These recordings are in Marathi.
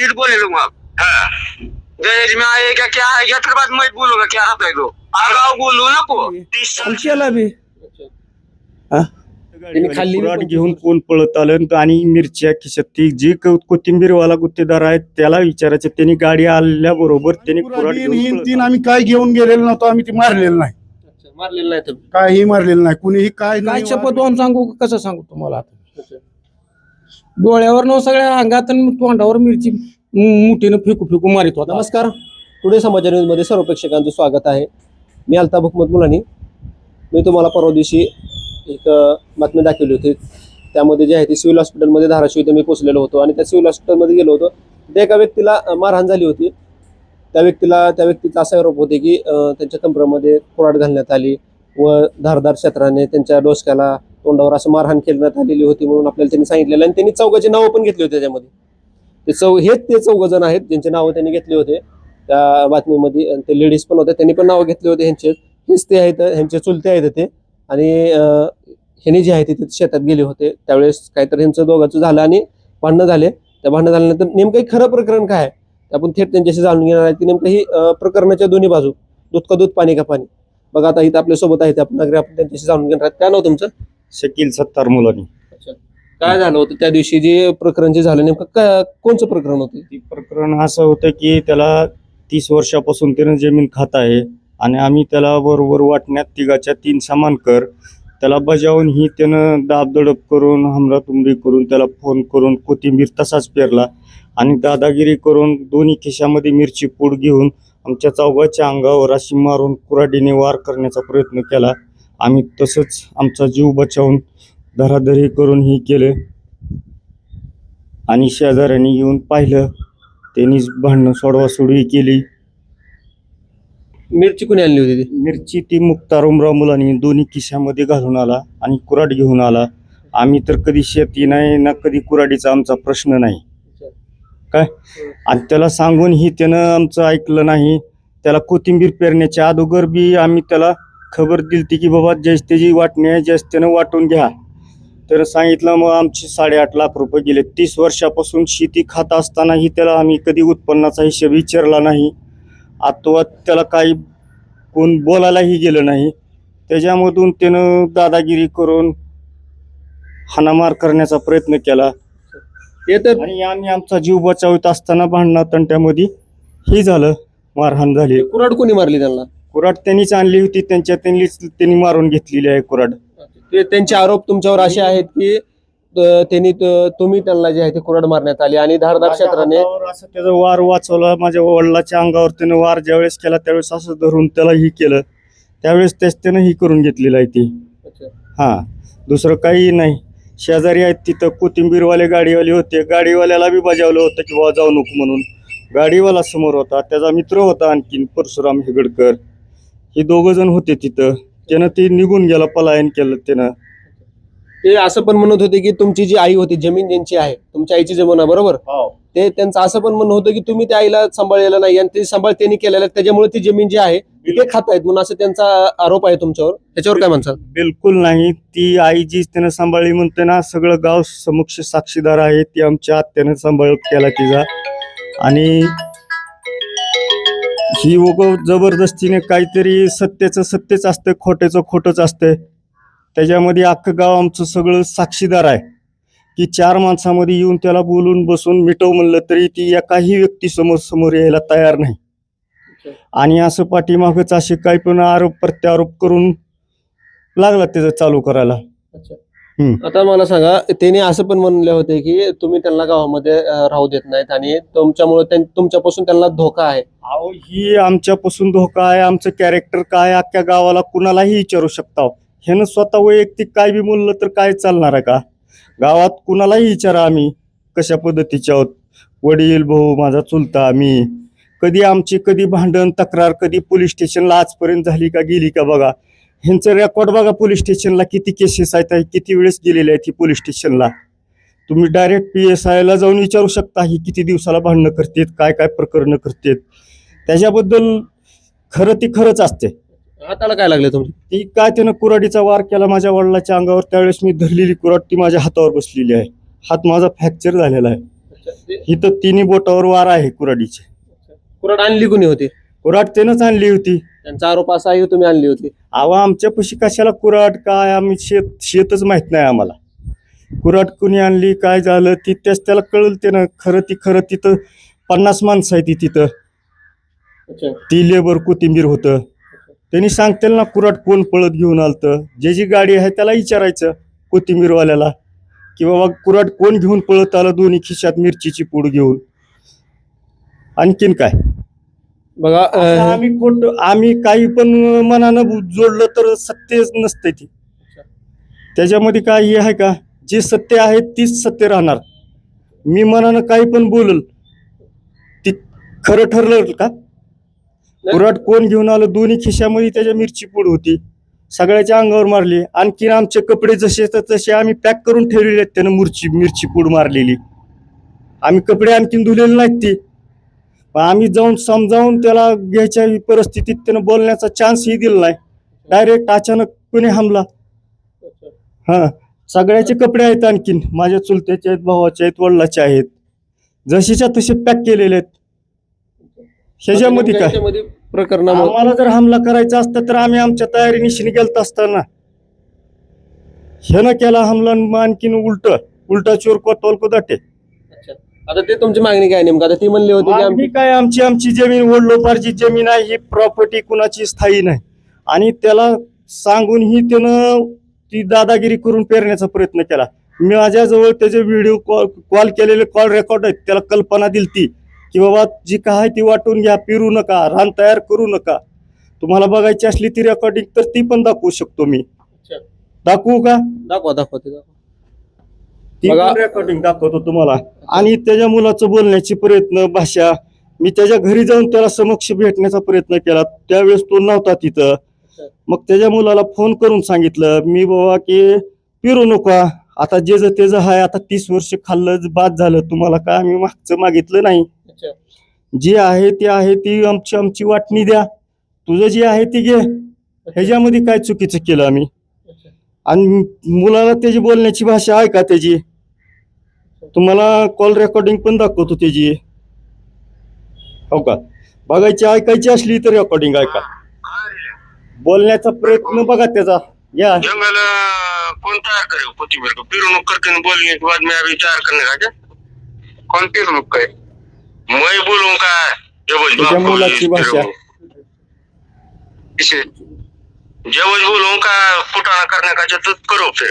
फिर बोले लूंगा। हाँ। दहेज में आएगा क्या आएगा फिर बाद मैं बोलूंगा क्या आता है तो आगाव बोलू नको 30 साल केला बी त्यांनी खाल्ली कुऱ्हाड घेऊन कोण पळत आलं आणि मिरच्या खिशात ती जी कोथिंबीरवाला गुत्तेदार आहेत त्याला विचारायचं. त्यांनी गाडी आल्याबरोबर त्यांनी कुऱ्हाड घेऊन पळत तीन आम्ही काय घेऊन गेलेलो नव्हतो. आम्ही ती मारलेलं नाही, मारलेलं नाही तुम्ही? काही मारलेलं नाही कुणीही. काय काय नाही शपथ वाहून सांगू कसं सांगू तुम्हाला आता डोळ्यावर न सगळ्या अंगात आणि तोंडावर मिरची मुठीनं फेकू फेकू मारित होता. नमस्कार, टुडे समाचार न्यूजमध्ये सर्व प्रेक्षकांचं स्वागत आहे. मी अल्ताफ हुकमत मुलानी. मी तुम्हाला परवा दिवशी एक बातमी दाखवली होती. त्यामध्ये जे आहे ते सिव्हिल हॉस्पिटलमध्ये धाराशिव इथे मी पोहोचलेलो होतो आणि त्या सिव्हिल हॉस्पिटलमध्ये गेलो होतो. त्या एका व्यक्तीला मारहाण झाली होती. त्या व्यक्तीचा असा आरोप होते की त्यांच्या कमरेमध्ये कुऱ्हाड घालण्यात आली व धारदार शस्त्राने त्यांच्या डोसक्याला तोंडावर असं मारहाण करण्यात आलेली होती म्हणून आपल्याला त्यांनी सांगितलेलं. आणि त्यांनी चौघाची नावं पण घेतली होती त्याच्यामध्ये. हेच ते 14 जण आहेत ज्यांचे नावं त्यांनी घेतले होते त्या बातमीमध्ये. ते लेडीज पण होते, त्यांनी पण नावं घेतले होते. हेच ते आहेत, ह्यांचे चुलते आहेत ते. आणि ह्यांनी जे आहे ते शेतात गेले होते त्यावेळेस काहीतरी ह्यांचं दोघांचं झालं आणि भांडणं झाले. त्या भांडणं झाल्यानंतर नेमकं खरं प्रकरण काय आहे आपण थेट त्यांच्याशी जाणून घेणार आहे की नेमकं ही प्रकरणाच्या दोन्ही बाजू, दूध का दूध पाणी का पाणी. बघा आता इथं आपल्या सोबत आहेत आपण त्यांच्याशी जाणून घेणार आहेत. काय नाव तुमचं? शकील सत्तार मुलानी. काय झालं होतं त्या दिवशी जे प्रकरण जे झालं नेमकं कोणचं प्रकरण होतं? ती प्रकरण असं होतं की त्याला 30 वर्षापासून त्यानं जमीन खात आहे आणि आम्ही त्याला बरोबर वाटण्यात तिघाच्या 3 समान कर त्याला बजावून ही त्यानं दाबदडप करून हमरातुमरी करून त्याला फोन करून कोथिंबीर तसाच पेरला आणि दादागिरी करून दोन्ही खिशामध्ये मिरची पूड घेऊन आमच्या चौघाच्या अंगावर अशी मारून कुऱ्हाडीने वार करण्याचा प्रयत्न केला. आम्ही तसंच आमचा जीव बचावून धराधरी करून ही केले आणि शेजाऱ्यांनी येऊन पाहिलं. त्यांनीच भांडणं सोडवासोडवी केली. मिरची कोणी आणली होती ती? मिरची ती मुक्तार उमराव मुलांनी दोन्ही खिशामध्ये घालून आला आणि कुऱ्हाड घेऊन आला. आम्ही तर कधी शेती नाही ना कधी कुऱ्हाडीचा आमचा प्रश्न नाही काय. आणि त्याला सांगूनही त्यानं आमचं ऐकलं नाही. त्याला कोथिंबीर पेरण्याच्या अगोदर बी आम्ही त्याला खबर दिली की बाबा ज्याच त्याची वाटणी आहे ज्याच त्यानं वाटून घ्या. तर सांगितलं. मग आमचे 8.5 लाख रुपये गेले. 30 वर्षापासून शेती खात असतानाही त्याला आम्ही कधी उत्पन्नाचा हिशोब विचारला नाही. अथवा त्याला काही कोण बोलायलाही गेलं नाही. त्याच्यामधून त्यानं दादागिरी करून हाणामार करण्याचा प्रयत्न केला. ते तर आणि आम्ही आमचा जीव बचावत असताना भांडणा तंट्यामध्ये ही झालं, मारहाण झाली. कुऱ्हाड कोणी मारली त्यांना? कुऱ्हाड त्यांनीच आणली होती. त्यांनी मारून घेतलेली आहे कुऱ्हाड. ते त्यांचे आरोप तुमच्यावर असे आहेत की तुम्ही त्यांना जे आहे ते कुऱ्हाड मारण्यात आली आणि धारदार क्षेत्राने असं त्याचा वार वाचवला. माझ्या वडिलाच्या अंगावर त्यानं वार ज्यावेळेस केला त्यावेळेस असं धरून त्याला ही केलं. त्यावेळेस त्यानं ही करून घेतलेलं आहे ती. हा, दुसरं काही नाही. शेजारी आहेत तिथं कोथिंबीरवाले गाडीवाले होते. गाडीवाल्याला बी बजावलं होतं की बाबा जाऊ नको म्हणून. गाडीवाला समोर होता, त्याचा मित्र होता आणखीन परशुराम हेगडकर. हे 2 जण होते तिथं. त्यानं ते निघून गेला, पलायन केलं त्यानं. ते असं पण म्हणत होते की तुमची जी आई होती, जमीन ज्यांची आहे तुमच्या आईची जमीन आहे बरोबर, ते त्यांचं असं पण म्हणणं होतं की तुम्ही त्या आईला सांभाळलेलं नाही आणि ते सांभाळ त्यांनी केलेलं त्याच्यामुळे ती जमीन जी आहे ते खात आहेत म्हणून असं त्यांचा आरोप आहे तुमच्यावर. त्याच्यावर काय म्हणतात? बिलकुल नाही. ती आई जी त्यानं सांभाळली म्हणते ना, सगळं गाव समक्ष साक्षीदार आहे. ती आमच्या आत्यानं सांभाळ केला तिचा. आणि ही जबरदस्तीने काहीतरी सत्याचं सत्यच असतं, खोट्याचं खोटंच असतं. त्याच्यामध्ये अख्खं गाव आमचं सगळं साक्षीदार आहे की 4 माणसामध्ये येऊन त्याला बोलून बसून मिटव म्हणलं तरी ती एकाही व्यक्ती समोर यायला तयार नाही. आणि असं पाठीमागच असे काही पण आरोप प्रत्यारोप करून लागला त्याचं चालू करायला. आता मला सांगा, त्यांनी असं पण म्हणले होते की तुम्ही त्यांना गावामध्ये राहू देत नाहीत आणि तुमच्यामुळे तुमच्यापासून त्यांना धोका आहे. अहो, ही आमच्यापासून धोका आहे. आमचं कॅरेक्टर काय अख्ख्या गावाला कुणालाही विचारू शकता. ह्यानं स्वतः वैयक्तिक काय बी बोललं तर काय चालणार आहे का? गावात कुणालाही विचारा आम्ही कशा पद्धतीचे आहोत. वडील, भाऊ, माझा चुलता, आम्ही कधी भांडण तक्रार कधी पोलीस स्टेशनला आजपर्यंत झाली का गेली का बघा. ह्यांचं रेकॉर्ड बघा पोलीस स्टेशनला किती केसेस आहेत, किती वेळेस गेलेले आहेत ही पोलीस स्टेशनला. तुम्ही डायरेक्ट PSI ला जाऊन विचारू शकता ही किती दिवसाला भांडणं करतात, काय काय प्रकरणं करतात. त्याच्याबद्दल खरंच असते. हाताला काय लागले तुमची? ती काय त्यानं कुऱ्हाडीचा वार केला माझ्या वडिलाच्या अंगावर. त्यावेळेस मी धरलेली कुऱ्हाड ती माझ्या हातावर बसलेली आहे. हात माझा फ्रॅक्चर झालेला आहे. इथं तिन्ही बोटावर वार आहे कुऱ्हाडीचे. कुऱ्हाड आणली कुणी होती? कुऱ्हाड त्यानंच आणली होती. त्यांचा आरोप असा आहे की तुम्ही आणली होती. आमच्या पशी कशाला कुऱ्हाड काय, आम्ही शेतच माहित नाही आम्हाला. कुऱ्हाड कुणी आणली काय झालं ती त्याला कळलं त्यानं. खरं तिथं 50 माणसं आहे तिथं. ती लेबर कोथिंबीर होतं. त्यांनी सांगतील ना कुऱ्हाड कोण पळत घेऊन आलतं. जी गाडी आहे त्याला विचारायचं कोथिंबीरवाल्याला की बाबा कुऱ्हाड कोण घेऊन पळत आलं दोन्ही खिशात मिरचीची पूड घेऊन. आणखीन काय बघा आम्ही काही पण मनानं जोडलं तर सत्य नसते ती. त्याच्यामध्ये काय हे आहे का, जे सत्य आहे तीच सत्य राहणार. मी मनानं काही पण बोलल ती खरं ठरलं का. कुऱ्हाड कोण घेऊन आलं दोन्ही खिशामध्ये त्याच्या मिरची पूड होती. सगळ्याच्या अंगावर मारली. आणखीन आमचे कपडे जसे तसे आम्ही पॅक करून ठेवलेले आहेत त्यानं मिरची पूड मारलेली. आम्ही कपडे आणखीन धुलेले नाहीत ती. आम्ही जाऊन समजावून त्याला घ्यायच्या परिस्थितीत त्यानं बोलण्याचा चान्सही दिला नाही. डायरेक्ट अचानकपणे हमला. सगळ्याचे कपडे आहेत आणखीन माझ्या चुलत्याचे आहेत, भावाचे आहेत, वडिलाचे आहेत. जशीच्या तसे पॅक केलेले आहेत. ह्याच्यामध्ये काय प्रकरण आम्हाला जर हमला करायचा असता तर आम्ही आमच्या तयारीनिशी गेलत असताना. ह्यानं केला हमला. आणखीन उलटा चोर कोतवाल को दाटे. आता ते तुमची मागणी काय नेमकं? आता ती म्हणली होती की आम्ही काय आमची जमीन वडलोपारची जमीन आहे. ही प्रॉपर्टी कुणाची स्थायी नाही. आणि त्याला सांगूनही त्यानं ती दादागिरी करून पेरण्याचा प्रयत्न केला. मी माझ्याजवळ त्याचे व्हिडिओ कॉल केलेले कॉल रेकॉर्ड आहेत. त्याला कल्पना दिलती की बाबा जी काय ती वाटून घ्या, पेरू नका, रान तयार करू नका. तुम्हाला बघायची असली ती रेकॉर्डिंग तर ती पण दाखवू शकतो मी. दाखवू का? दाखवा ती रेकॉर्डिंग दाखवतो तुम्हाला. आणि त्याच्या मुलाचं बोलण्याचे प्रयत्न भाषा मी त्याच्या घरी जाऊन त्याला समक्ष भेटण्याचा प्रयत्न केला. त्यावेळेस तो नव्हता तिथं. मग त्याच्या मुलाला फोन करून सांगितलं मी बाबा की पिरू नका, आता जे तेज आहे. आता 30 वर्ष खाल्लं बाद झालं. तुम्हाला काय आम्ही मागचं मागितलं नाही. जे आहे ते आहे ती आमची वाटणी द्या. तुझं जे आहे ते घे. ह्याच्यामध्ये काय चुकीचं केलं आम्ही. आणि मुलाला त्याची बोलण्याची भाषा आहे का त्याची. तुम्हाला कॉल रेकॉर्डिंग पण दाखवतो त्याची. हो का, बघायची ऐकायची असली तर रेकॉर्डिंग ऐका. बोलण्याचा प्रयत्न बघा त्याचा. या जंगल कौन तैयार करे कोथिंबीर को पिरुनुक करके बोलने के बाद मैं अभी तैयार करने का क्या कौन पिरुनुक करे मैं बोलूंगा त्याच्या मुलाची भाषा किसे जब बोलूंगा कुटाना करने का जब करो फिर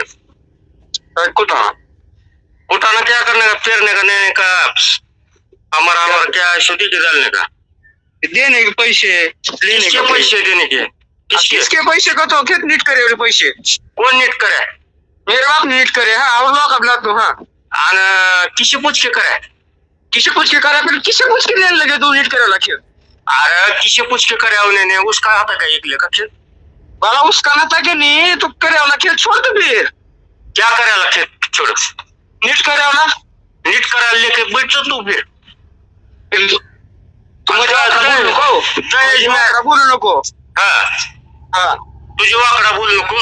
कुटाना क्या करने का, पेरने का, लेने का, हमारा क्या शुद्धि के डालने का, देने के पैसे, लेने के पैसे देने के. किसके पैसे का तो खेत नीट करे पैसे कौन नीट करे. मेरे बाप नीट करे. हाँ और लोग अपना तो हाँ किसे पूछ के करे फिर किसे पूछ के लेने लगे तू नीट करे खेत. अरे किसे पूछ के करे उन्होंने उसका आता का एक लेखा खेत वाला उसका ना था कि नहीं तो करे वाला खेत छोड़ दो. फिर क्या करे वाला खेत छोड़ नीट करे वाला नीट करा लेके बैठ तू. फिर बोलू नको. हाँ तुझे वाकडा बोलू नको.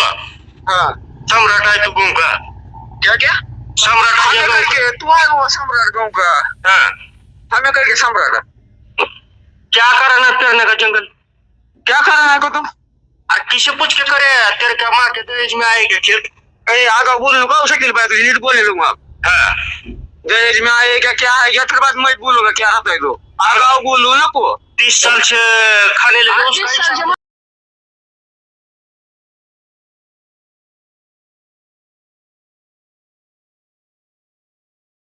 हाँ सम्राट आहे तू गाँव का. क्या सम्राट है करके तू है वो सम्राट गाँव का. हाँ हमें करके सम्राट. क्या कराना पेरने का जंगल क्या कराना है को तुम. अरे किसे पूछ के करे तेरे क्या माँ के दहेज में आएगा खेत. आगा बोलू नको शकील भाई तुझे नीट बोलने दूंगा. हाँ दहेज में आएगा क्या आएगा फिर बाद मैं बोलूंगा क्या आता है तो. आगा बोलू नको. 30 साल से खाने लगे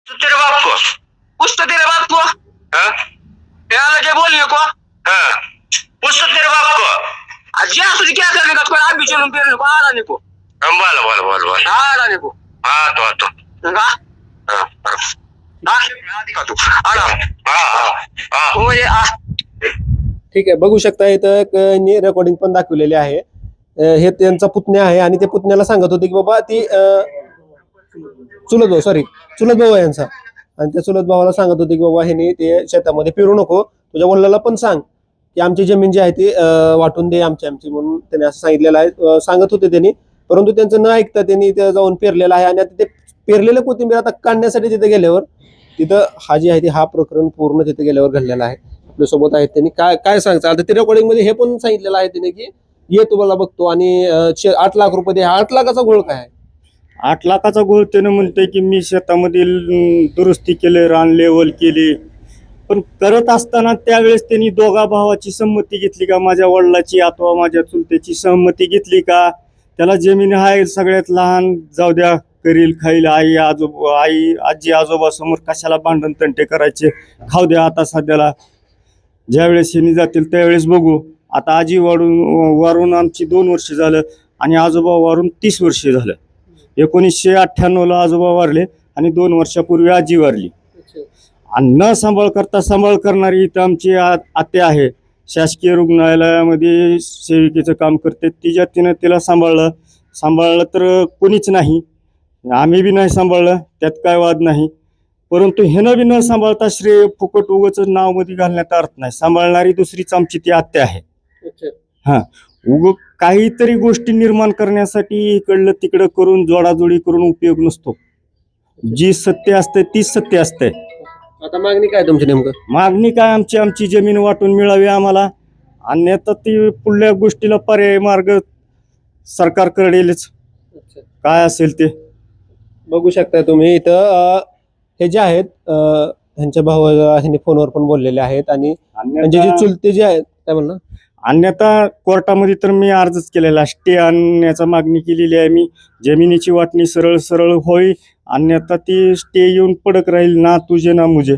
तो तेरे बाप को पूछ तो तेरे बाप को. हाँ क्या लगे बोलने को. हाँ पूछ तो तेरे बाप को. आज यहाँ तुझे क्या करने का कोई आप भी चलूं पेरने को आने को. हम बोल आने को. हाँ तो दिखा तू हो ये ठीक आहे. बघू शकता इथं रेकॉर्डिंग पण दाखवलेली आहे. हे त्यांचा पुतण्या आहे आणि ते पुतण्याला सांगत होते की बाबा ती चुलत भाऊ आहे यांचा. आणि त्या चुलत भावाला सांगत होते की बाबा ह्याने ते शेतामध्ये पेरू नको. तुझ्या वडिलाला पण सांग की आमची जमीन जी आहे ती वाटून दे आमची म्हणून त्याने असं सांगितलेलं आहे. सांगत होते त्यांनी. परंतु त्यांचं न ऐकता त्यांनी ते जाऊन पेरलेलं आहे. आणि आता ते पेरलेलं कोथिंबीर आता काढण्यासाठी तिथे गेल्यावर तिथं हा जे आहे ते हा प्रकरण पूर्ण तिथे गेल्यावर घडलेला आहे. आपल्यासोबत आहेत त्यांनी काय काय सांगतात आता ते रेकॉर्डिंग मध्ये हे पण सांगितलेलं आहे त्याने की ये तुम्हाला बघतो आणि 8 लाख रुपये दे. 8 लाखाचा घोळ काय आहे? 8 लाखाचा गोळ त्यानं म्हणतंय की मी शेतामधील दुरुस्ती केले, रान लेवल केली. पण करत असताना त्यावेळेस त्यांनी दोघा भावाची संमती घेतली का, माझ्या वडिलाची अथवा माझ्या चुलत्याची सहमती घेतली का? त्याला जमीन आहे, सगळ्यात लहान जाऊ द्या, करील खाईल, आई आजी आजोबा समोर कशाला भांडण तंटे करायचे, खाऊ द्या आता सध्याला, ज्यावेळेस यांनी जातील त्यावेळेस बघू. आता आजी वारून आमची 2 वर्ष झालं आणि आजोबा वारून 30 वर्ष झालं. 1998ला आजोबा वारले आणि 2 वर्षापूर्वी आजी वारली. आणि न सांभाळ करता सांभाळ करणारी इथं आमची आत्या आहे, शासकीय रुग्णालयामध्ये सेविकेचं काम करते. तिच्या तिनं तिला सांभाळलं तर कोणीच नाही, आम्ही बी नाही सांभाळलं, त्यात काय वाद नाही. परंतु ह्यानं बी न सांभाळता श्रेय फुकट उगाच नाव मध्ये घालण्यात अर्थ नाही. सांभाळणारी दुसरीच आमची ती आत्या आहे. हा, काहीतरी गोष्टी निर्माण करण्यासाठी इकडलं तिकडं करून जोडाजोडी करून उपयोग नसतो. जी सत्य असते तीच सत्य असते. आता मागणी काय तुमची नेमकं? मागणी काय, आमची जमीन वाटून मिळावी आम्हाला, अन्यथा ती पुढल्या गोष्टीला पर्याय मार्ग सरकार कळेलच, काय असेल ते. बघू शकता तुम्ही इथं हे जे आहेत ह्यांच्या भाऊ ह्यांनी फोनवर पण बोललेले आहेत आणि म्हणजे जे चुलते जे आहेत काय म्हणलं, अन्यथा कोर्टामध्ये तर मी अर्जच केलेला, स्टे आणण्याचा मागणी केलेली आहे मी. जमिनीची वाटणी सरळ होई, अन्यथा ती स्टे येऊन पडक राहील, ना तुझे ना मुझे.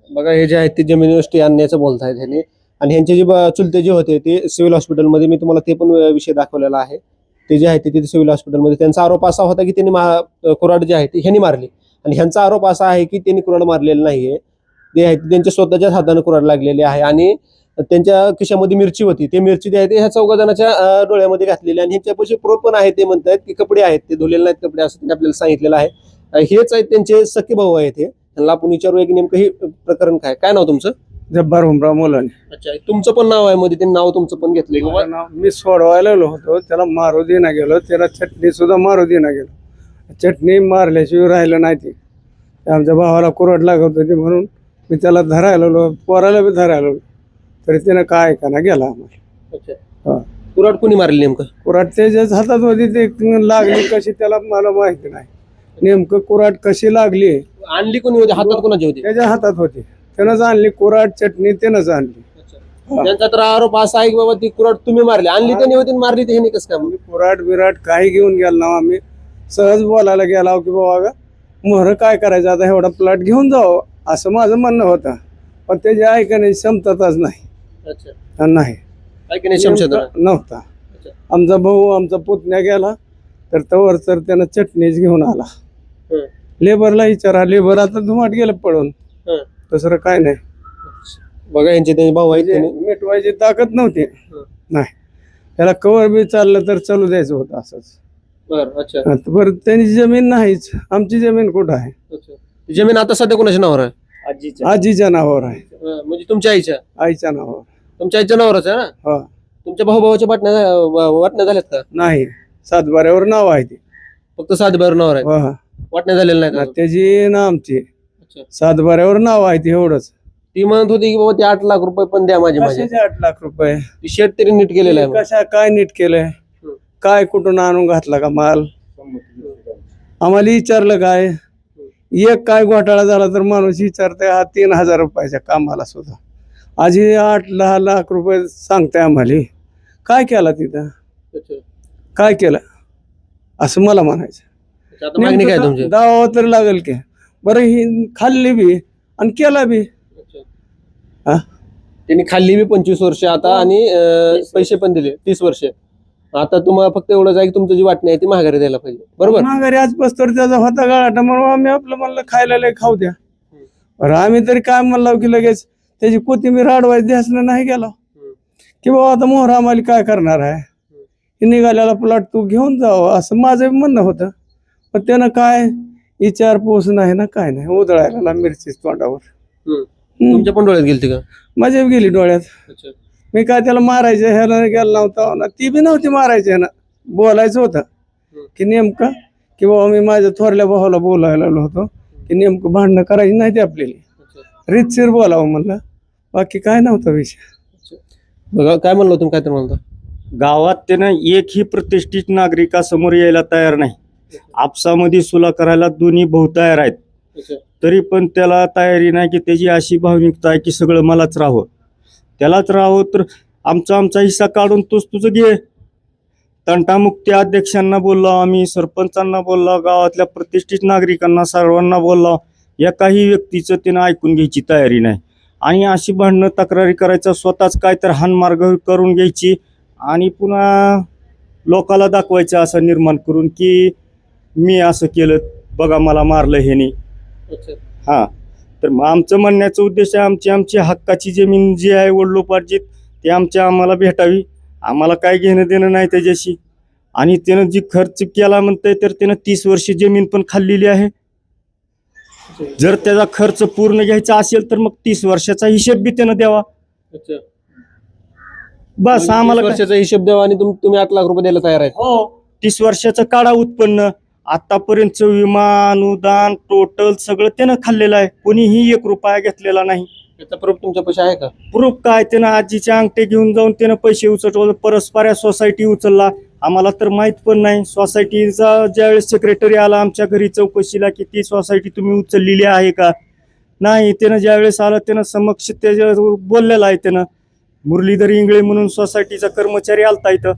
बघा हे जे आहेत ते जमिनीवर स्टे आणण्याचं बोलतायत ह्यांनी. आणि ह्यांचे जे चुलते जे होते ते सिव्हिल हॉस्पिटलमध्ये, मी तुम्हाला ते पण विषय दाखवलेला आहे. ते जे आहे ते तिथे सिव्हिल हॉस्पिटलमध्ये त्यांचा आरोप असा होता की त्यांनी कुऱ्हाड जे आहे ते ह्यांनी मारली. आणि ह्यांचा आरोप असा आहे की त्यांनी कुऱ्हाड मारलेलं नाहीये, ते आहे त्यांच्या स्वतःच्याच हाताने कुऱ्हाड लागलेली आहे. आणि त्यांच्या खिशामध्ये मिरची होती, ते मिरची जे आहे ते ह्या 4 जणांच्या डोळ्यामध्ये घातलेली. आणि ह्यांच्या पैसे प्रूफ पण आहेत, ते म्हणतात की कपडे आहेत ते धुलेले नाहीत कपडे, असं त्यांनी आपल्याला सांगितलेलं आहे. हेच आहेत त्यांचे सख्खे भाऊ आहेत हे. त्यांना आपण विचारूया की नेमकं हे प्रकरण काय नाव तुमचं? जब्बार हुमराव मुलानी. अच्छा, तुमचं पण नाव आहे मध्ये, ते नाव तुमचं पण घेतलंय. माझं नाव, मी सोडवायला होतो, त्याला मारू देना गेलो, त्याला चटणी सुद्धा मारू देना गेलो. चटणी मारल्याशिवाय राहिलं नाही. ती आमच्या भावाला कुऱ्हाड लागत होती म्हणून मी त्याला धरायला आलो, पोराला बी धरायला आलो, तरी त्यानं काय ऐकाना गेला आम्हाला. अच्छा, कुऱ्हाड कोणी मारली नेमकं? कुऱ्हाड त्याच्याच हातात होती, ते लागली कशी त्याला मला माहिती नाही. नेमकं कुऱ्हाड कशी लागली, आणली कोणी होती, हातात कोणाची होती? त्याच्या हातात होती, त्यानंच आणली कुऱ्हाड, चटणी त्यानंच आणली. त्यांचा तर आरोप असा आहे की बाबा ती कुऱ्हाड तुम्ही मारली, आणली त्यांनी होती मारली ते ह्यांनी कसं काय? आम्ही कुऱ्हाड बिराड काही घेऊन गेलो ना, आम्ही सहज बोलायला गेला की बाबा मोहर काय करायचं आता, एवढा प्लॉट घेऊन जावं असं माझं म्हणणं होतं. पण त्याची ऐकण्याची क्षमताच नाही. अच्छा, नाही ऐकण्याची क्षमता नव्हता. आमचा भाऊ आमचा पुतण्या गेला तर तवर तर त्यानं चटणीच घेऊन आला. लेबरला विचारा, लेबर आता धुमाट गेलं पडून, दुसरं काय नाही. बघा यांचे ते भाऊ आहेत, मिटवायची ताकद नव्हती. नाही, त्याला कवर बी चाललं तर चालू द्यायचं होतं असंच. अच्छा, बरं त्यांची जमीन नाहीच, आमची जमीन कुठं आहे? जमीन आता सध्या कोणाच्या नावावर आहे? आजीच्या नावावर आहे. म्हणजे तुमच्या आईच्या नावावर. तुमच्या आईच्या नावावरच आहे ना? हा. तुमच्या भाऊच्या वाटण्या झाल्यात का? नाही, 7 बाऱ्यावर नाव आहे ते, फक्त 7 बार नावावर आहे, वाटण्या झालेल्या नाही का? त्याची ना आमची 7 बाऱ्यावर नाव आहे ते, एवढंच. ती म्हणत होती की बाबा ते 8 लाख रुपये पण द्या माझे. 8 लाख रुपये शेत तरी नीट केलेलं आहे. कशा काय नीट केलंय, काय कुठून आणून घातला का माल? आम्हाला विचारलं काय, एक काय घोटाळा झाला तर माणूस विचारतोय हा 3,000 रुपयाच्या कामाला सुद्धा, आजी 8-10 लाख रुपये सांगताय आम्हाला. काय केला तिथं, काय केलं असं मला म्हणायचं. मागणी काय तुमची? दावा तर लागेल की. बरं, ही खाल्ली बी आणि केला बी. त्यांनी खाल्ली बी 25 वर्ष आता आणि पैसे पण दिले 30 वर्ष. आता तुम्हाला फक्त एवढंच आहे की तुमची जी वाटणी आहे ती माघारी द्यायला पाहिजे, बरोबर? माघारी आजपास तर त्याचा होता गाळाटा, म्हणून आम्ही आपलं म्हणलं खायला लय खाऊ द्या. बरं, आम्ही तरी काय म्हणलो की लगेच त्याची कोथिंबीर अडवायची ध्यासनं नाही गेलो की बाबा आता मोहर आम्हाला काय करणार आहे, निघाल्याला प्लॉट तू घेऊन जावं असं माझं म्हणणं होतं. पण त्यानं काय विचारपूस नाही ना, काय नाही, उधळायला मिरचीच तोंडावर. तुमच्या पण डोळ्यात गेली का? माझ्या गेली डोळ्यात. मी काय त्याला मारायचं ह्याला गेला नव्हता ना, ती बी नव्हती मारायची ना, बोलायचं होतं की नेमकं की बाबा मी माझ्या थोरल्या भावाला बोलायला आलो होतो ते नेमकं भांडणं करायची नाही ते आपल्याला रीतशीर बोलावं म्हणलं, बाकी काय नव्हता विषय. बघा काय म्हणलं तुम्ही, काय तर म्हणता. गावात त्यानं एकही प्रतिष्ठित नागरिकासमोर यायला तयार नाही. आपसामध्ये सुला करायला दोन्ही भाऊ तयार आहेत, तरी पण त्याला तयारी नाही की त्याची अशी भावनिकता आहे की सगळं मलाच राहावं, त्यालाच राहावं. तर आमचा हिस्सा काढून तोच तुझं घे. तंटामुक्ती अध्यक्षांना बोललो आम्ही, सरपंचांना बोललो, गावातल्या प्रतिष्ठित नागरिकांना सर्वांना बोललो, एकाही व्यक्तीचं त्यानं ऐकून घ्यायची तयारी नाही. आणि अशी भांडणं तक्रारी करायचा, स्वतःच काय तर हानमार्ग करून घ्यायची आणि पुन्हा लोकाला दाखवायचं असं निर्माण करून की मी असं केलं, बघा मला मारलं ह्यानी. हां, तर मग आमचं म्हणण्याचा उद्देश आहे आमची हक्काची जमीन जी आहे वडिलोपार्जित ती आम्हाला भेटावी. आम्हाला काय घेणं देणं नाही त्याच्याशी. आणि त्यानं जी खर्च केला म्हणतंय तर त्यानं 30 वर्ष जमीन पण खाल्लेली आहे. जर त्याचा खर्च पूर्ण घ्यायचा असेल तर मग 30 वर्षाचा हिशेब बी त्यानं द्यावा. बस आम्हाला वर्षाचा हिशोब द्यावा आणि तुम्ही 8 लाख रुपये द्यायला तयार आहेत. हो, 30 वर्षाचं काढा उत्पन्न. आतापर्यंतचं विमा अनुदान टोटल सगळं त्यानं खाल्लेलं आहे, कोणीही 1 रुपया घेतलेला नाही. त्याचा प्रूफ तुमच्या पैसे आहे का? प्रूफ काय, त्यानं आजीचे अंगठे घेऊन जाऊन त्यानं पैसे उचलले, परस्पर सोसायटी उचलला. आम्हाला तर माहित पण नाही. सोसायटीचा ज्यावेळेस सेक्रेटरी आला आमच्या घरी चौकशीला की ती सोसायटी तुम्ही उचललेली आहे का, नाही. त्यानं ज्यावेळेस आलं त्यानं समक्ष त्याच्यावर बोललेलं आहे. त्यानं मुरलीधर इंगळे म्हणून सोसायटीचा कर्मचारी आलता इथं.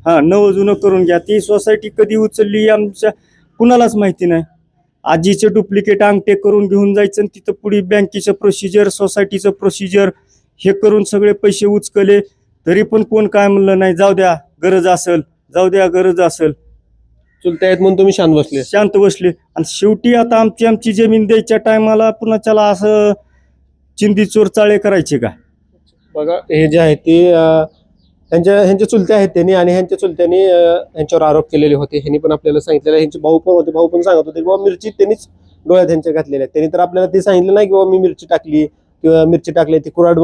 हां, नवं जुनं करून घ्या. ती सोसायटी कधी उचलली आमच्या कुणालाच माहिती नाही. आजीचे डुप्लिकेट अंगठे करून घेऊन जायचं आणि तिथं पुढे बँकेचं प्रोसिजर, सोसायटीचं प्रोसिजर हे करून सगळे पैसे उचकले. तरी पण कोण काय म्हणलं नाही, जाऊ द्या गरज असेल, जाऊ द्या गरज असेल. चुलते आहेत म्हणून तुम्ही शांत बसले. आणि शेवटी आता आमची जमीन द्यायच्या टायमाला पुन्हा त्याला असं चिंदी चोर चाळे करायचे का? बघा हे जे आहे ते ह्यांचे चुलते आहेत त्यांनी, आणि ह्यांच्या चुलत्यांनी ह्यांच्यावर आरोप केलेले होते. ह्यांनी पण आपल्याला सांगितलेलं, ह्यांचे भाऊ पण होते, भाऊ पण सांगत होते बाबा मिरची त्यांनीच डोळ्यात ह्यांच्या घातलेल्या आहेत. त्यांनी तर आपल्याला ते सांगितलं नाही की बाबा मी मिरची टाकली किंवा मिरची टाकली ती कुऱ्हाड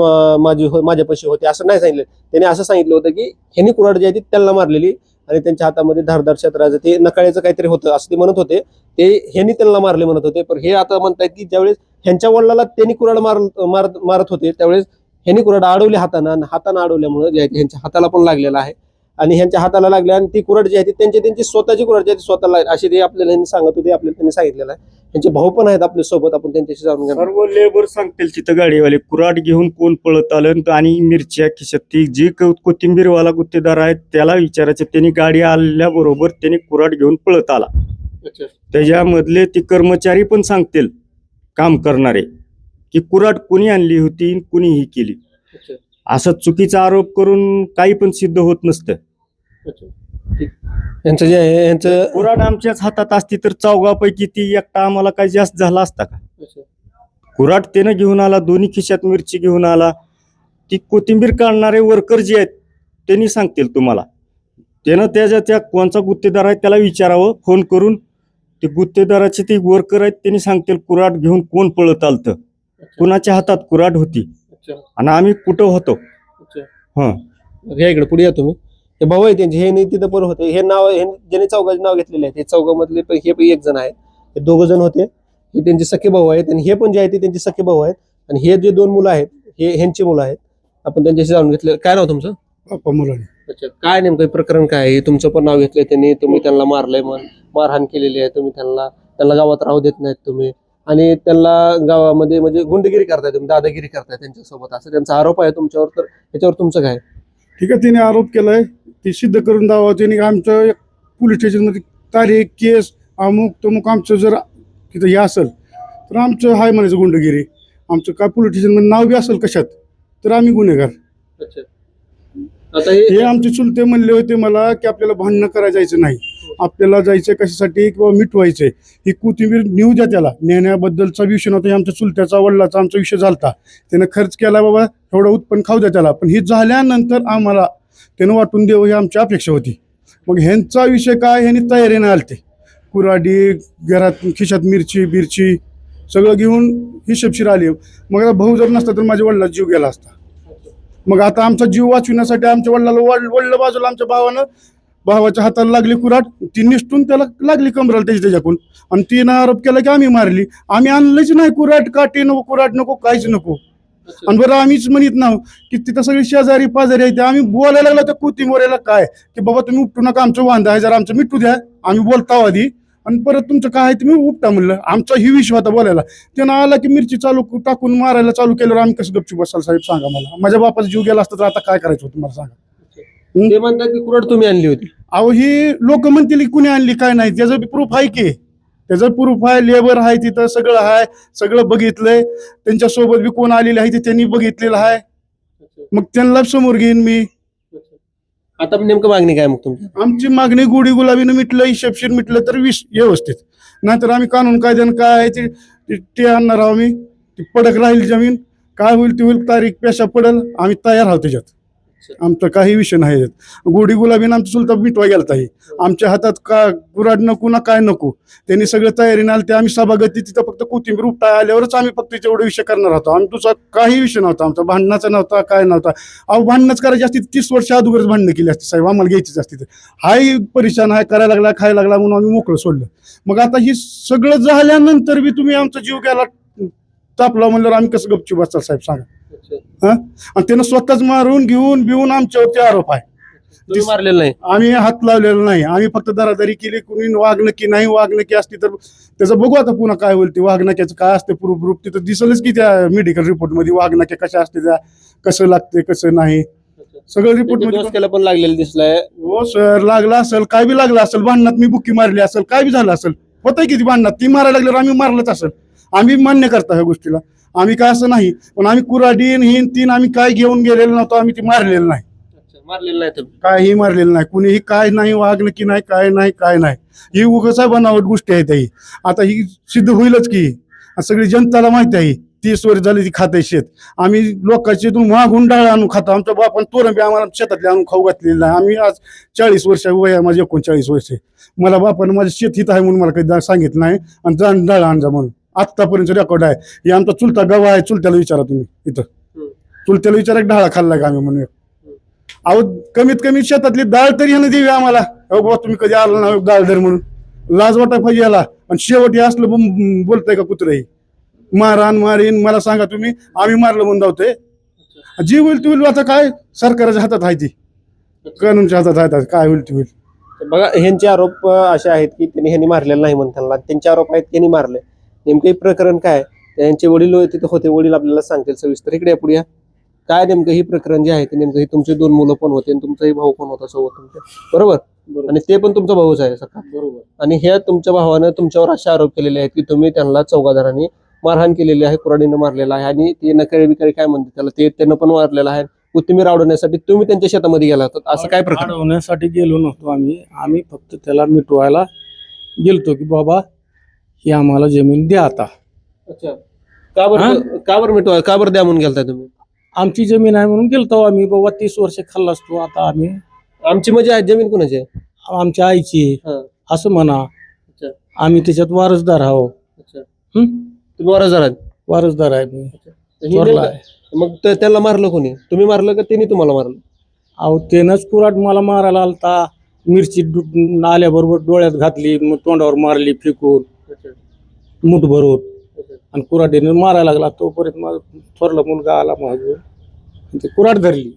माझ्यापाशी होते, असं नाही सांगितलं. त्यांनी असं सांगितलं होतं की ह्यांनी कुऱ्हाड जी आहे ती त्यांना मारलेली आणि त्यांच्या हातामध्ये धारदार शस्त्राचं ते नकाळ्याचं काहीतरी होतं असं ते म्हणत होते. ते ह्यांनी त्यांना मारले म्हणत होते. पण हे आता म्हणतायत की ज्यावेळेस ह्यांच्या वडिलाला त्यांनी कुऱ्हाड मारत होते त्यावेळेस ह्यांनी कुऱ्हाड अडवली हातानं अडवल्यामुळे जे आहे ह्यांच्या हाताला पण लागलेला आहे. आणि ह्यांच्या हाताला लागले आणि ती कुऱ्हाड जी आहे ती त्यांची स्वतःची कुऱ्हाड जी आहे ती स्वतःला अशी ते आपल्याला ह्यांनी सांगत होते, आपल्याला त्यांनी सांगितलेलं आहे. ह्यांचे भाऊ पण आहेत आपल्या सोबत, आपण त्यांच्याशी जाणून घेणार. सर्व लेबर सांगतील तिथं गाडीवाले कुऱ्हाड घेऊन कोण पळत आलं आणि मिरच्या खिशात ती जी कोथिंबीरवाला गुत्तेदार आहेत त्याला विचारायचं. त्यांनी गाडी आल्याबरोबर त्यांनी कुऱ्हाड घेऊन पळत आला. त्याच्यामधले ते कर्मचारी पण सांगतील काम करणारे की कुऱ्हाड कुणी आणली होती, कुणीही केली. असं चुकीचा आरोप करून काही पण सिद्ध होत नसतं. यांचं जे आहे यांचं कुऱ्हाड आमच्याच हातात असती तर चौघापैकी ती एकटा आम्हाला काही जास्त झाला असता का? कुऱ्हाड त्यानं घेऊन आला, दोन्ही खिशात मिरची घेऊन आला. ती कोथिंबीर काढणारे वर्कर जे आहेत त्यांनी सांगतील तुम्हाला. त्यानं त्या कोणचा गुत्तेदार आहे त्याला विचारावं फोन करून. ते गुत्तेदाराचे ते वर्कर आहेत त्यांनी सांगतील कुऱ्हाड घेऊन कोण पळत आलतं, कुणाच्या हातात कुऱ्हाड होती आणि आम्ही कुठं होतो. ह्या इकडे पुढे या तुम्ही. हे भाऊ आहे त्यांचे, हे नाही तिथं पण होते. हे नाव ज्यांनी चौघाचे नाव घेतलेले आहे, हे चौघामधले हे पण 1 जण आहेत. हे 2 जण होते, हे त्यांचे सख्खे भाऊ आहेत. आणि हे पण जे आहे ते त्यांचे सख्खे भाऊ आहेत. आणि हे जे 2 मुलं आहेत हे ह्यांची मुलं आहेत. आपण त्यांच्याशी जाणून घेतलं. काय नाव तुमचं? बाप्पा मुलानी. अच्छा, काय नेमकं प्रकरण काय आहे? तुमचं पण नाव घेतलंय त्यांनी, तुम्ही त्यांना मारलंय, मारहाण केलेली आहे तुम्ही, त्यांना गावात राहू देत नाहीत तुम्ही, आणि त्यांना गावामध्ये म्हणजे गुंडगिरी करताय तुम्ही, दादागिरी करताय त्यांच्यासोबत, असं त्यांचा आरोप आहे तुमच्यावर. तर याच्यावर तुमचं काय? ठीक आहे, तिने आरोप केलाय, ती सिद्ध करून दावा. त्यांनी आमच्या पोलीस स्टेशनमध्ये तारीख केस अमुक तमुक आमचं जर तिथं हे असेल तर आमचं हाय म्हणायचं गुंडगिरी. आमचं काय पोलीस स्टेशनमध्ये नाव बी असेल कशात तर आम्ही गुन्हेगार. आता हे आमचे चुलते म्हणले होते मला की आपल्याला भांडणं करायला जायचं नाही, आपल्याला जायचं कशासाठी किंवा मिटवायचंय. ही कोथिंबीर नेऊ द्या, त्याला नेण्याबद्दलचा विषय नव्हता. आमच्या चुलत्याचा वडिलाचा आमचा विषय झालता. त्यानं खर्च केला, बाबा एवढं उत्पन्न खाऊ द्या त्याला, पण ही झाल्यानंतर आम्हाला त्यानं वाटून देऊ ही आमची अपेक्षा होती. मग ह्यांचा विषय काय, ह्यांनी तयारीने आलते. कुऱ्हाडी घरात खिशात मिरची सगळं घेऊन हिशेबशीर आली. मग आता भाऊ जर नसता तर माझ्या वडिलाचा जीव गेला असता. मग आता आमचा जीव वाचविण्यासाठी आमच्या वडिलाला वडलं बाजूला आमच्या भावानं भावाच्या हाताला लागली कुऱ्हाड, ती निष्ठून त्याला लागली कमराला त्याच्याकडून, आणि तिनं आरोप केला की आम्ही मारली. आम्ही आणलंच नाही कुऱ्हाड, काठी नको, कुऱ्हाड नको, काहीच नको. आणि बरं आम्हीच म्हणत नाव की तिथं सगळी शेजारी पाजारी आहे, आम्ही बोलायला लागलो त्या कोथिंबीरेला काय की बाबा तुम्ही उपटू नका, आमचं वांदा आहे, जरा आमचं मिटू द्या, आम्ही बोलता आधी, आणि परत तुमचं काय आहे तुम्ही उपटा म्हणलं. आमचा ही विषय होता बोलायला. त्यानं आला की मिरची टाकून मारायला चालू केल्यावर आम्ही कसं गपचूप बसाल साहेब सांगा मला. माझ्या बापाचा जीव गेला असता तर आता काय करायचं होतं मला सांगा. ते म्हणतात की कुऱ्हाड तुम्ही आणली होती. अहो ही लोक म्हणतील की कुणी आणली काय नाही, त्याचं प्रूफ आहे की, त्याचं प्रूफ आहे, लेबर आहे तिथं, सगळं आहे, सगळं बघितलंय, त्यांच्यासोबत बी कोण आलेले आहे ते त्यांनी बघितलेलं आहे, मग त्यांना समोर घेईन मी. आता नेमकं मागणी काय मग तुमची? आमची मागणी गोडी गुलाबीनं मिटलं, हिशेबशीर मिटलं तर व्यवस्थित, नाहीतर आम्ही कानून कायद्यानं काय आहे ते आणणार आहोत. आम्ही ती पडक राहील जमीन, काय होईल ते होईल, तारीख पेशा पडेल, आम्ही तयार आहोत त्याच्यात. आमचा काही विषय नाही. गोडी गुलाबीनं आमचं चुलता मिटवा गेला ताई, आमच्या हातात का कुऱ्हाड नको ना काय नको, त्यांनी सगळं तयारीने आलं. ते आम्ही सभागती तिथं फक्त कोथिंबीर उपटा आल्यावरच आम्ही फक्त तेवढा विषय करणार होतो. आम्ही तुझा काही विषय नव्हता, आमचा भांडणाचा नव्हता, काय नव्हता. अहो भांडणच करायची असती 30 वर्ष अगोदरच भांडणं केली असती साहेब, आम्हाला घ्यायचीच असती. हाही परेशान आहे, करायला लागला, खायला लागला म्हणून आम्ही मोकळं सोडलं. मग आता ही सगळं झाल्यानंतर बी तुम्ही आमचा जीव गेला तापला म्हणल्यावर आम्ही कसं गपचूप बसतात साहेब सांगा. आणि त्यानं स्वतःच मारून घेऊन बिवून आमच्यावरती आरोप आहे. तुम्ही मारलेलं नाही. आम्ही हात लावलेला नाही, आम्ही फक्त दरादरी केली. कुणी वागणकी नाही, वागणकी असती तर त्याचं बघू आता पुन्हा काय होईल. ते वागणक्याचं काय असते प्रूफ तिथं दिसलंच की त्या मेडिकल रिपोर्ट मध्ये वागणक्या कशा असते, त्या कसं लागते कसं नाही सगळं रिपोर्ट मध्ये. डोसक्याला पण लागलेलं दिसलंय. हो सर, लागला असेल, काय बी लागलं असेल, भांडणात मी बुक्की मारली असेल, काय बी झालं असेल, होतंय किती भांडणात, ती मारायला लागल्यावर आम्ही मारलंच असेल. आम्ही मान्य करता ह्या गोष्टीला, आम्ही काय असं नाही, पण आम्ही कुऱ्हाडीन हिन तीन आम्ही काय घेऊन गेलेलो नव्हतो, आम्ही ती मारलेलं नाही, मारलेलं नाही तुम्ही. काहीही मारलेलं नाही, कुणीही काय नाही, वागणकी नाही, काय नाही, काय नाही. ही उगाच बनावट गोष्टी आहेत ही. आता ही सिद्ध होईलच की, सगळी जनताला माहिती आहे. 30 वर्ष झाली ती खाते शेत, आम्ही लोकांची इथून मागून डाळ आणून खातो. आमच्या बापान तोरण बी आम्हाला शेतातले आणून खाऊ घातलेलं नाही. आम्ही आज 40 वर्ष वय, माझे 39 वर्ष, मला बापानं माझं शेत हित आहे म्हणून मला कधी सांगितलं नाही, आणि डाळ आणजा म्हणून आत्तापर्यंत रेकॉर्ड आहे. हे आमचा चुलता गवा आहे, चुलत्याला विचारा तुम्ही, इथं चुलत्याला विचारा डाळा खाल्ला का आम्ही म्हणून. अहो कमीत कमी शेतातली डाळ तरी ह्यानं देवी आम्हाला. अहो बाबा तुम्ही कधी आला ना डाळ धर म्हणून, लाज वाटा पाहिजे याला. आणि शेवटी असलं बोलतंय का कुत्रही, मारहाण मारीन मला सांगा तुम्ही, आम्ही मारलं म्हणून धावतोय. जी होईल ती होईल, आता काय सरकारच्या हातात आहे, ती कानूनच्या हातात आहे, काय होईल ती होईल. बघा ह्यांचे आरोप असे आहेत की ह्यांनी मारलेलं नाही म्हणताना, त्यांचे आरोप आहेत त्यांनी मारले. नेमकं प्रकरण काय, त्यांचे वडील तिथे होते, वडील आपल्याला सांगतील सविस्तर. इकडे पुढे काय नेमकं ही प्रकरण जे आहे ते नेमकं ही तुमचे 2 मुलं पण होते आणि तुमचाही भाऊ पण होता सोबत तुमच्या, बरोबर? आणि ते पण तुमचा भाऊच आहे सका, बरोबर? आणि ह्या तुमच्या भावानं तुमच्यावर असे आरोप केलेले आहेत की तुम्ही त्यांना चौघादारांनी मारहाण केलेली आहे, कुऱ्हाडीनं मारलेला आहे, आणि ते नकळी बिकळी काय म्हणते त्याला, ते त्यांना पण मारलेलं आहे. कोथिंबीर आवडण्यासाठी तुम्ही त्यांच्या शेतामध्ये गेला होता, असं काय प्रकार? अडवण्यासाठी गेलो नव्हतो आम्ही फक्त त्याला मिटवायला गेलतो की बाबा ही आम्हाला जमीन द्या आता. अच्छा, का बरं मिटवा, का बरं द्या म्हणून गेलताय तुम्ही? आमची जमीन आहे म्हणून गेलतो आम्ही. बाबा 30 वर्ष खाल्ला असतो, आता आम्ही आमची म्हणजे आहे जमीन कोणाची आहे? आमच्या आईची असं म्हणा. अच्छा. आम्ही त्याच्यात वारसदार आहोत. अच्छा. तुम्ही वारसदार आहात? वारसदार आहे मी. ही मग त्याला मारलं कोणी? तुम्ही मारलं का त्यांनी तुम्हाला मारलं? अहो त्यानंच कुऱ्हाड मला मारायला आलता. मिरची आल्याबरोबर डोळ्यात घातली, मग तोंडावर मारली फेकून मुठ भरून, आणि कुऱ्हाडीने मारायला लागला. तोपर्यंत माझा थोरला मुलगा आला मागून, ती कुऱ्हाड धरली.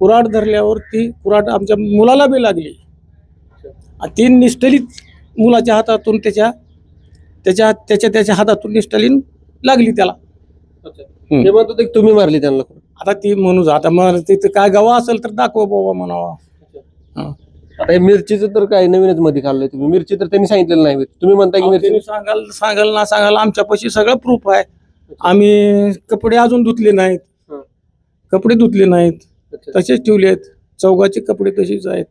कुऱ्हाड धरल्यावर ती कुऱ्हाड आमच्या मुलाला बी लागली. ती निष्ठलीत मुलाच्या हातातून त्याच्या हातातून निष्ठलीन लागली त्याला. ते म्हणत होते तुम्ही मारली त्यांना. आता ती म्हणून आता मग तिथे काय गवा असेल तर दाखवा बाबा म्हणावा. आता हे मिरचीचं तर काय नवीनच मध्ये खाल्लंय तुम्ही. मिरची तर त्यांनी सांगितलेलं नाही, तुम्ही म्हणता की मिरची. सांगाल ना सांगाल, आमच्यापाशी सगळं प्रूफ आहे. आम्ही कपडे अजून धुतले नाहीत, कपडे धुतले नाहीत, तसेच ठेवले आहेत. चौघाचे कपडे तसेच आहेत.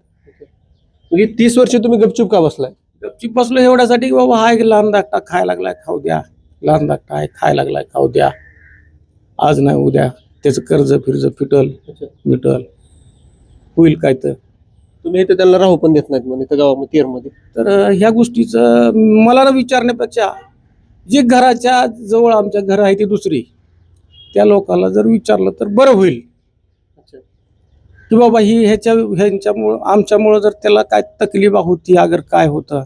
30 वर्ष तुम्ही गपचूप का बसलाय? गपचूप बसलो एवढ्यासाठी की बाबा हाय लहान धाकटा खायला लागलाय, खाऊ द्या. लहान धाकटा आहे, खायला लागलाय, खाऊ द्या. आज नाही उद्या त्याचं कर्ज फिरज मिटल होईल काय. तर तुम्ही इथे त्यांना राहू पण देत नाहीत म्हणजे गावामध्ये तेरमध्ये. तर ह्या गोष्टीचं मला न विचारण्यापेक्षा जे घराच्या जवळ आमच्या घर आहे ती दुसरी, त्या लोकांना जर विचारलं तर बरं होईल. की बाबा ही ह्यांच्यामुळं आमच्यामुळं जर त्याला काय तकलीफ होती अगर काय होतं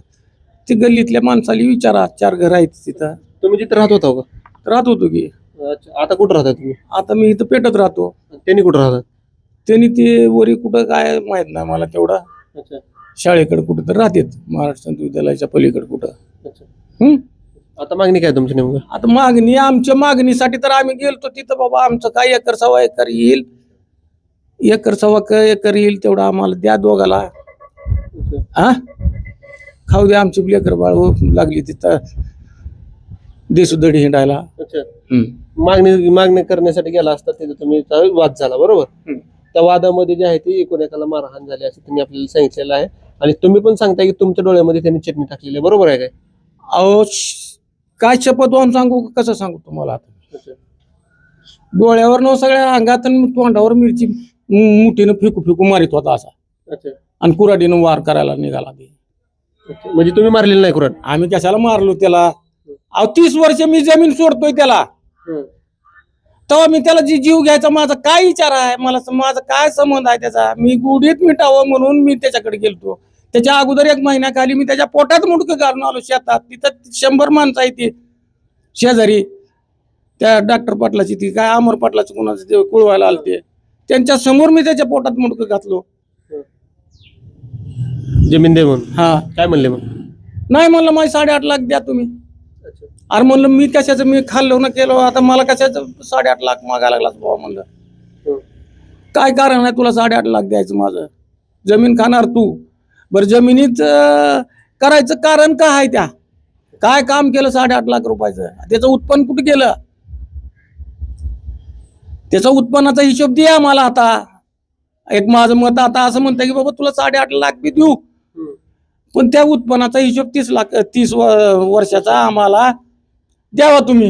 ते गल्लीतल्या माणसाला विचारा. 4 घर आहेत तिथं. तुम्ही तिथे राहत होता का? राहत होतो की. अच्छा, आता कुठं राहता तुम्ही? आता मी इथं पेटत राहतो. त्यांनी कुठं राहतात? त्यांनी ते वरी कुठं काय माहित नाही मला तेवढा. अच्छा शाळेकडे कुठं तर राहतात महाराष्ट्र विद्यालयाच्या पलीकडे कुठं. अच्छा. हम्म. आता मागणी काय तुमची नेमकं? आता मागणी आमच्या मागणीसाठी तर आम्ही गेलतो तिथं बाबा आमचं काय 1 सव्वा एकर येईल 1 सव्वा एकर येईल तेवढं आम्हाला द्या दोघाला. हा खाऊ द्या आमची लेकर बाळ लागली तिथं देसुदडी हिंडायला. अच्छा. हम्म. मागणी करण्यासाठी गेला असता तिथे तुम्ही वाद झाला बरोबर. हम्म. त्या वादामध्ये जे आहे ती एकूण एकाला मारहाण झाली असं त्यांनी आपल्याला सांगितलेलं आहे. आणि तुम्ही पण सांगताय की तुमच्या डोळ्यामध्ये त्यांनी चटणी टाकलेली आहे, बरोबर आहे काय? अहो काय शपथ वाहून सांगू कसं सांगू तुम्हाला आता. अच्छा. डोळ्यावर न सगळ्या अंगात आणि तोंडावर मिरची मुठीनं फेकू फेकू मारित होता असा. अच्छा. आणि कुऱ्हाडीनं वार करायला निघाला ते. अच्छा. म्हणजे तुम्ही मारलेलं नाही कुऱ्हाड? आम्ही कशाला मारलो त्याला. अहो 30 वर्ष मी जमीन सोडतोय त्याला. तेव्हा मी त्याला जीव घ्यायचा माझा काय विचार आहे माझा काय संबंध आहे त्याचा. मी गुढीत मिटावं म्हणून मी त्याच्याकडे गेलतो. त्याच्या अगोदर 1 महिन्याखाली मी त्याच्या पोटात मुंडकं घालून आलो शेतात. तिथं 100 माणसं आहे ती शेजारी. त्या डॉक्टर पाटलाची ती काय अमर पाटलाचं कोणाचं ते कुळवायला आलते त्यांच्या समोर मी त्याच्या पोटात मुंडकं घातलो. जमीन दे म्हणून? हा. काय म्हणले मग? नाही म्हणलं माझे 8.5 लाख द्या तुम्ही. अच्छा. अरे म्हणलं मी कशाचं मी खाल्लो ना केलो आता मला कशाचं 8.5 लाख मागायला लागला बाबा म्हणलं. काय कारण आहे तुला 8.5 लाख द्यायचं माझं. जमीन खाणार तू. बरं जमिनीत करायचं कारण काय आहे त्या काय काम केलं 8.5 लाख रुपयाचं त्याचं उत्पन्न कुठे गेलं त्याचा उत्पन्नाचा हिशोब दे आम्हाला. आता एक माझं मत आता असं म्हणतं की बाबा तुला 8.5 लाख बी देऊ पण त्या उत्पन्नाचा हिशोब 30 वर्षाचा आम्हाला द्यावा तुम्ही.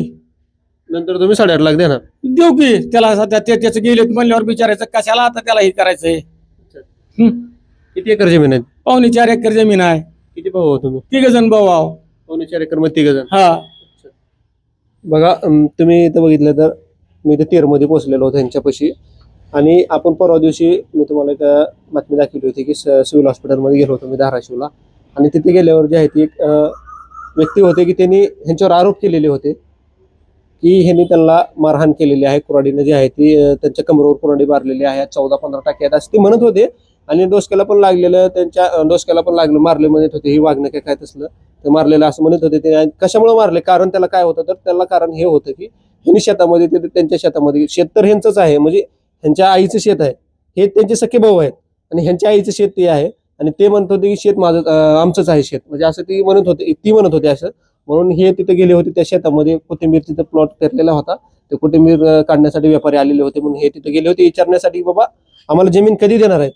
नंतर तुम्ही 8.5 लाख देणार? देऊ की त्याला सध्या त्याचं गेले म्हणल्यावर विचारायचं कशाला आता त्याला हे करायचंय. किती एकर जमीन आहे? 4.25 एकर जमीन आहे. किती भाऊ आहो तुम्ही? 3 जण भाऊ आहो. 4.25 एकर मध्ये 3 जण? हा. बघा तुम्ही इथं बघितलं तर मी इथे 13 मध्ये पोहोचलेलो होतो यांच्यापाशी. आणि आपण परवा दिवशी मी तुम्हाला एक बातमी दाखवली होती की सिव्हिल हॉस्पिटलमध्ये गेलो होतो मी धाराशिवला. आणि तिथे गेल्यावर जे आहे ती एक व्यक्ती होते की त्यांनी ह्यांच्यावर आरोप केलेले होते की ह्यांनी त्यांना मारहाण केलेली आहे. कुऱ्हाडीनं जी आहे ती त्यांच्या कमरेवर कुऱ्हाडी मारलेली आहे. 14-15 टाके आहेत असं ते म्हणत होते. आणि डोसक्याला पण लागलेलं त्यांच्या डोसक्याला पण लागलं मारले म्हणत होते. ही वागणं काय तसलं ते मारलेलं असं म्हणत होते. ते कशामुळे मारले कारण त्याला काय होतं तर त्याला कारण हे होतं की ह्यांनी शेतामध्ये ते त्यांच्या शेतामध्ये शेत तर ह्यांचंच आहे म्हणजे ह्यांच्या आईचं शेत आहे. हे त्यांचे सख्खे भाऊ आहेत आणि ह्यांच्या आईचं शेत ते आहे. आणि ते म्हणत होते की शेत माझं आमचंच आहे शेत म्हणजे असं ती म्हणत होते असं. म्हणून हे तिथे गेले होते त्या शेतामध्ये कोथिंबीर तिथं प्लॉट पेरलेला होता. ते कोथिंबीर काढण्यासाठी व्यापारी आलेले होते म्हणून हे तिथे गेले होते विचारण्यासाठी बाबा आम्हाला जमीन कधी देणार आहे.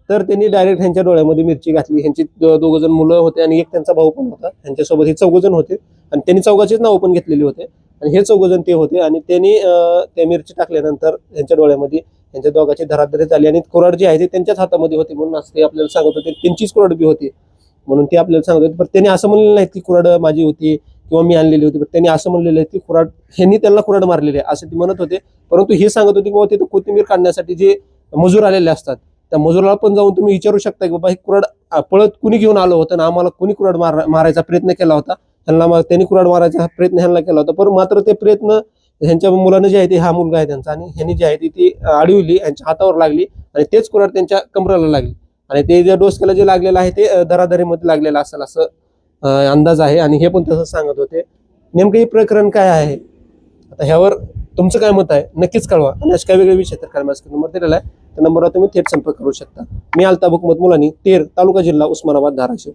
तर त्यांनी डायरेक्ट ह्यांच्या डोळ्यामध्ये मिरची घातली. ह्यांची 2 जण मुलं होते आणि एक त्यांचा भाऊ पण होता. ह्यांच्यासोबत हे 4 जण होते आणि त्यांनी 4चीच नावं पण घेतलेली होते. आणि हे 4 जण ते होते. आणि त्यांनी त्या मिरची टाकल्यानंतर ह्यांच्या डोळ्यामध्ये ह्यांच्या दोघांची धराधरी झाली. आणि कुऱ्हाड जी आहे ती त्यांच्याच हातामध्ये होती म्हणून असं ते आपल्याला सांगत होते. त्यांचीच कुऱ्हाड बी होती म्हणून ते आपल्याला सांगत होते. पण त्यांनी असं म्हणलेलं नाही की कुऱ्हाड माझी होती किंवा मी आणलेली होती. पण त्यांनी असं म्हणलेलं आहे की कुऱ्हाड ह्यांनी त्यांना कुऱ्हाड मारलेली आहे असं ते म्हणत होते. परंतु हे सांगत होते की बाबा तिथं कोथिंबीर काढण्यासाठी जे मजूर आलेले असतात त्या मजुराला पण जाऊन तुम्ही विचारू शकता की बाबा हे कुऱ्हाड पळत कुणी घेऊन आलं होतं ना आम्हाला कुणी कुऱ्हाड मारायचा प्रयत्न केला होता. त्यांनी कुऱ्हाड मारायचा प्रयत्न ह्यांना केला होता. पण मात्र ते प्रयत्न ह्यांच्या मुलानं जे आहे ते हा मुलगा आहे त्यांचा आणि ह्यांनी जी आहे ती अडविली यांच्या हातावर लागली आणि तेच कुऱ्हाड त्यांच्या कमराला लागली. आणि ते जे डोसक्याला जे लागलेलं आहे ते धराधरीमध्ये लागलेलं असेल असं अंदाज आहे. आणि हे पण तसं सांगत होते. नेमकं हे प्रकरण काय आहे आता ह्यावर तुमचं काय मत आहे नक्कीच कळवा. आणि अशा काही वेगळे विषय तर काय माझा नंबर दिलेला आहे त्या नंबरवर तुम्ही थेट संपर्क करू शकता. मी अल्ताफ हुकमत मुलानी 13 तालुका जिल्हा उस्मानाबाद धाराशिव.